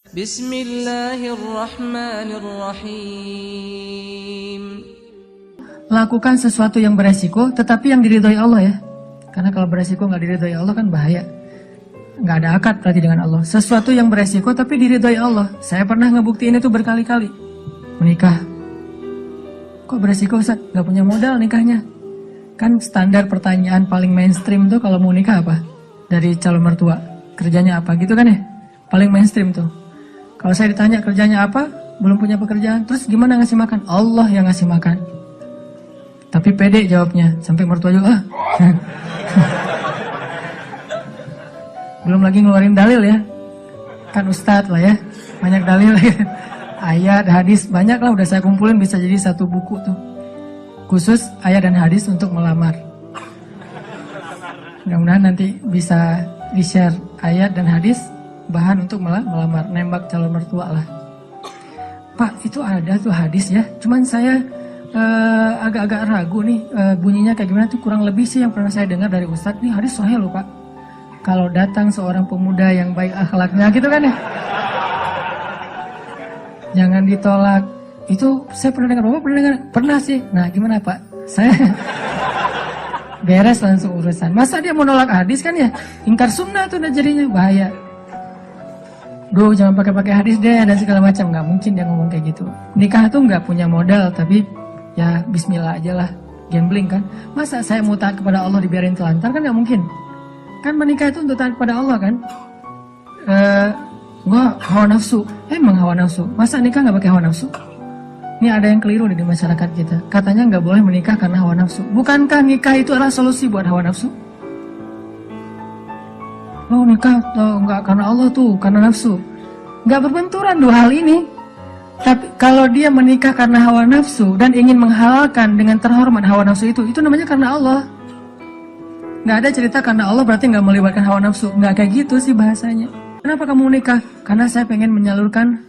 Bismillahirrahmanirrahim. Lakukan sesuatu yang beresiko, tetapi yang diridhoi Allah ya. Karena kalau beresiko nggak diridhoi Allah kan bahaya. Nggak ada akad berarti dengan Allah. Sesuatu yang beresiko tapi diridhoi Allah. Saya pernah ngebuktiin itu berkali-kali. Menikah. Kok beresiko Ustaz? Nggak punya modal nikahnya. Kan standar pertanyaan paling mainstream tuh kalau mau nikah apa? Dari calon mertua. Kerjanya apa gitu kan ya? Paling mainstream tuh. Kalau saya ditanya kerjanya apa? Belum punya pekerjaan. Terus gimana ngasih makan? Allah yang ngasih makan. Tapi pede jawabnya, sampai mertua juga belum lagi ngeluarin dalil ya. Kan ustadz lah ya, banyak dalil ya. Ayat, hadis, banyak lah udah saya kumpulin bisa jadi satu buku tuh. Khusus ayat dan hadis untuk melamar. Mudah-mudahan nanti bisa di-share ayat dan hadis bahan untuk melamar, nembak calon mertua lah. Pak, itu ada tuh hadis ya, cuman saya agak-agak ragu nih bunyinya kayak gimana tuh, kurang lebih sih yang pernah saya dengar dari Ustadz nih hadis sahih loh Pak. Kalau datang seorang pemuda yang baik akhlaknya gitu kan ya, jangan ditolak. Itu saya pernah dengar, Bapak pernah dengar? Pernah sih. Nah gimana Pak? Saya beres langsung urusan. Masa dia mau nolak hadis kan ya? Ingkar sunnah tuh udah jadinya bahaya. Duh jangan pakai hadis deh dan segala macam. Nggak mungkin dia ngomong kayak gitu. Nikah tuh nggak punya modal tapi ya bismillah aja lah, gambling kan. Masa saya mau taat kepada Allah dibiarin telantar kan gak mungkin. Kan menikah itu untuk taat kepada Allah kan. Gua hawa nafsu, emang hawa nafsu. Masa nikah gak pakai hawa nafsu? Ini ada yang keliru di masyarakat kita. Katanya gak boleh menikah karena hawa nafsu. Bukankah nikah itu adalah solusi buat hawa nafsu? Oh nikah gak karena Allah tuh, karena nafsu. Gak berbenturan dua hal ini. Tapi kalau dia menikah karena hawa nafsu dan ingin menghalalkan dengan terhormat hawa nafsu itu namanya karena Allah. Nggak ada cerita karena Allah berarti nggak melibatkan hawa nafsu. Nggak kayak gitu sih bahasanya. Kenapa kamu menikah? Karena saya pengen menyalurkan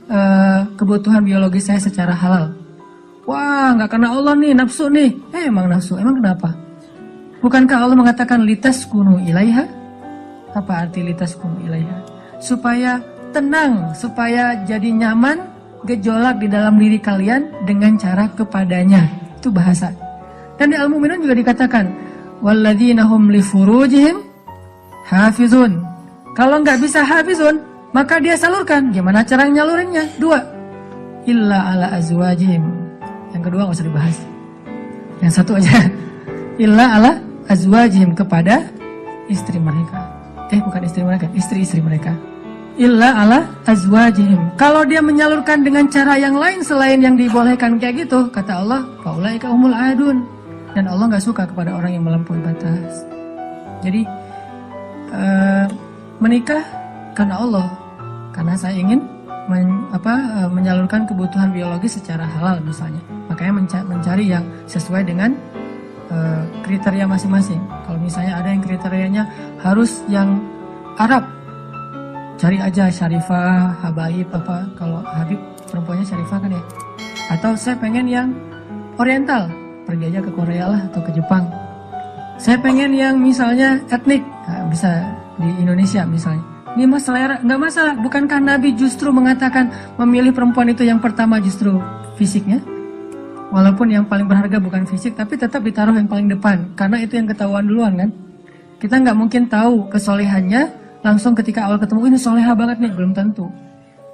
kebutuhan biologis saya secara halal. Wah, nggak karena Allah nih, nafsu nih. Emang nafsu, emang kenapa? Bukankah Allah mengatakan litaskunu ilaiha? Apa arti litaskunu ilaiha? Supaya tenang, supaya jadi nyaman, gejolak di dalam diri kalian dengan cara kepadanya. Itu bahasa. Dan di Al-Mu'minun juga dikatakan walladzina hum li furujihim hafizun. Kalau nggak bisa hafizun, maka dia salurkan. Gimana cara nyalurinnya? Dua. Illa ala azwajihim. Yang kedua nggak usah dibahas. Yang satu aja. Illa ala azwajihim, kepada istri mereka. Bukan istri mereka, istri-istri mereka. Illa ala azwajihim. Kalau dia menyalurkan dengan cara yang lain selain yang dibolehkan kayak gitu, kata Allah, faulaika humul adun. Dan Allah nggak suka kepada orang yang melampaui batas. Jadi menikah karena Allah, karena saya ingin menyalurkan kebutuhan biologis secara halal misalnya. Makanya mencari yang sesuai dengan kriteria masing-masing. Kalau misalnya ada yang kriterianya harus yang Arab, cari aja Syarifah, Habaib apa. Kalau Habib perempuannya Syarifah kan ya. Atau saya pengen yang Oriental, pergi aja ke Korea lah atau ke Jepang. Saya pengen yang misalnya etnik, nah, bisa di Indonesia misalnya. Ini mas selera, nggak masalah. Bukankah Nabi justru mengatakan memilih perempuan itu yang pertama justru fisiknya? Walaupun yang paling berharga bukan fisik, tapi tetap ditaruh yang paling depan. Karena itu yang ketahuan duluan kan. Kita nggak mungkin tahu kesolehannya langsung ketika awal ketemu, ini soleha banget nih, belum tentu.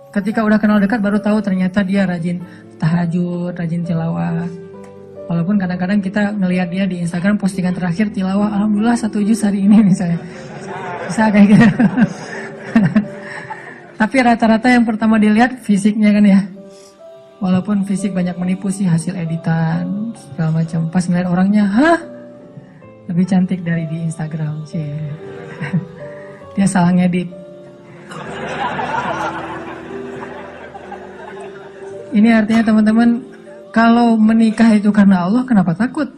Ketika udah kenal dekat baru tahu ternyata dia rajin tahajud, rajin tilawah. Walaupun kadang-kadang kita ngelihat dia di Instagram postingan terakhir tilawah, alhamdulillah 1 juz hari ini misalnya. Bisa kayak gitu. Tapi rata-rata yang pertama dilihat fisiknya kan ya. Walaupun fisik banyak menipu sih, hasil editan, segala macam. Pas ngeliat orangnya, hah? Lebih cantik dari di Instagram sih. Dia salah ngedit. Ini artinya teman-teman, kalau menikah itu karena Allah, kenapa takut?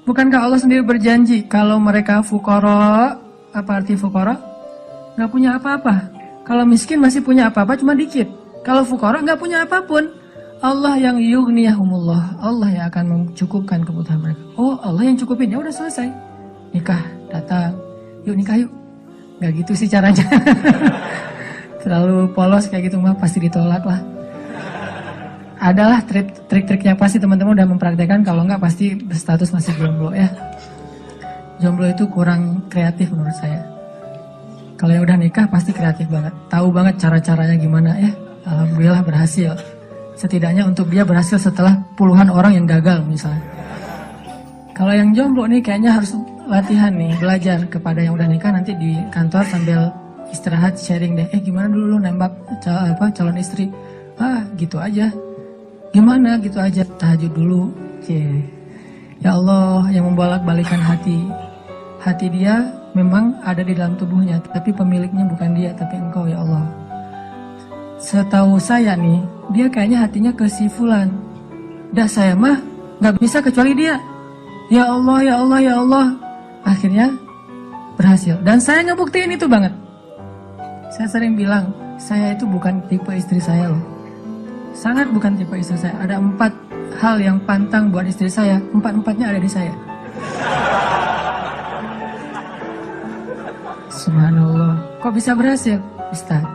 Bukankah Allah sendiri berjanji kalau mereka fuqara, apa arti fuqara? Nggak punya apa-apa. Kalau miskin masih punya apa-apa, cuma dikit. Kalau fuqara nggak punya apapun. Allah yang yughniyahumullah, Allah yang akan mencukupkan kebutuhan mereka. Oh, Allah yang cukupin, ya udah selesai. Nikah, datang, yuk nikah yuk. Nggak gitu sih caranya. terlalu polos kayak gitu mah pasti ditolak lah. Adalah trik-triknya pasti teman-teman udah mempraktekkan, kalau enggak pasti berstatus masih jomblo ya. Jomblo itu kurang kreatif menurut saya. Kalau yang udah nikah pasti kreatif banget, tahu banget cara-caranya gimana ya. Alhamdulillah berhasil. Setidaknya untuk dia berhasil setelah puluhan orang yang gagal misalnya. Kalau yang jomblo nih kayaknya harus latihan nih, belajar kepada yang udah nikah, nanti di kantor sambil istirahat sharing deh. Gimana dulu lu nembak calon istri? Gitu aja. Gimana gitu aja, tahajud dulu. Ya Allah yang membolak-balikan hati. Hati dia memang ada di dalam tubuhnya, tapi pemiliknya bukan dia, tapi Engkau ya Allah. Setahu saya nih, dia kayaknya hatinya ke si fulan. Dah saya mah gak bisa kecuali dia. Ya Allah, ya Allah, ya Allah. Akhirnya berhasil. Dan saya ngebuktiin itu banget. Saya sering bilang, saya itu bukan tipe istri saya loh. Sangat bukan tipe istri saya. Ada 4 hal yang pantang buat istri saya. 4-4-nya ada di saya. Subhanallah. Kok bisa berhasil? Ustaz.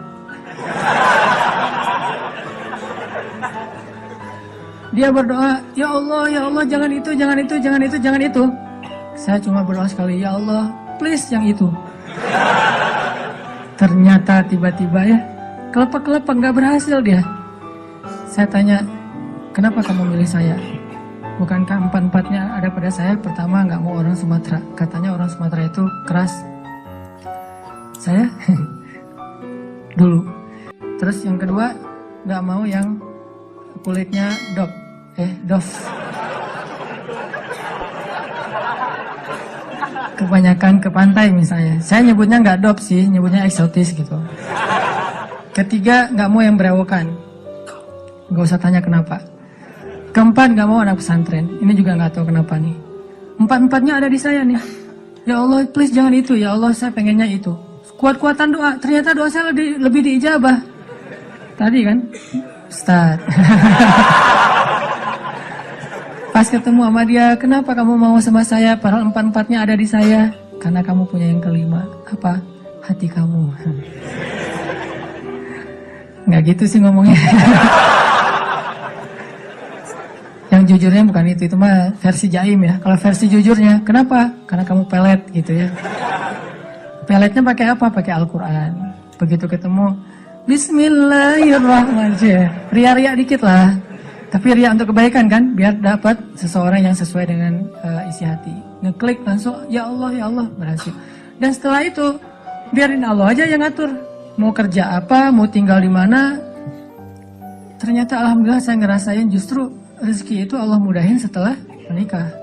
Dia berdoa, ya Allah, jangan itu, jangan itu, jangan itu, jangan itu. Saya cuma berdoa sekali, ya Allah, please yang itu. Ternyata tiba-tiba ya, kelepek-kelepek, gak berhasil dia. Saya tanya, kenapa kamu milih saya? Bukankah 4-4-nya ada pada saya? Pertama, gak mau orang Sumatera. Katanya orang Sumatera itu keras. Saya dulu. Terus yang kedua, gak mau yang kulitnya dof. Kebanyakan ke pantai misalnya. Saya nyebutnya nggak dof sih, nyebutnya eksotis gitu. Ketiga, nggak mau yang berewokan. Nggak usah tanya kenapa. Keempat, nggak mau anak pesantren. Ini juga nggak tahu kenapa nih. 4-4-nya ada di saya nih. Ya Allah, please jangan itu. Ya Allah, saya pengennya itu. Kuat-kuatan doa. Ternyata doa saya lebih diijabah. Tadi kan, Ustaz. Pas ketemu sama dia, kenapa kamu mau sama saya? Padahal 4-4-nya ada di saya. Karena kamu punya yang kelima. Apa? Hati kamu. Nggak gitu sih ngomongnya. Yang jujurnya bukan itu mah versi jaim ya. Kalau versi jujurnya, kenapa? Karena kamu pelet gitu ya. Peletnya pakai apa? Pakai Al-Quran. Begitu ketemu, Bismillahirrahmanirrahim. Ria-ria dikit lah. Tapi ria untuk kebaikan kan, biar dapat seseorang yang sesuai dengan isi hati. Ngeklik langsung, ya Allah, berhasil. Dan setelah itu, biarin Allah aja yang ngatur. Mau kerja apa, mau tinggal di mana. Ternyata alhamdulillah saya ngerasain justru rezeki itu Allah mudahin setelah menikah.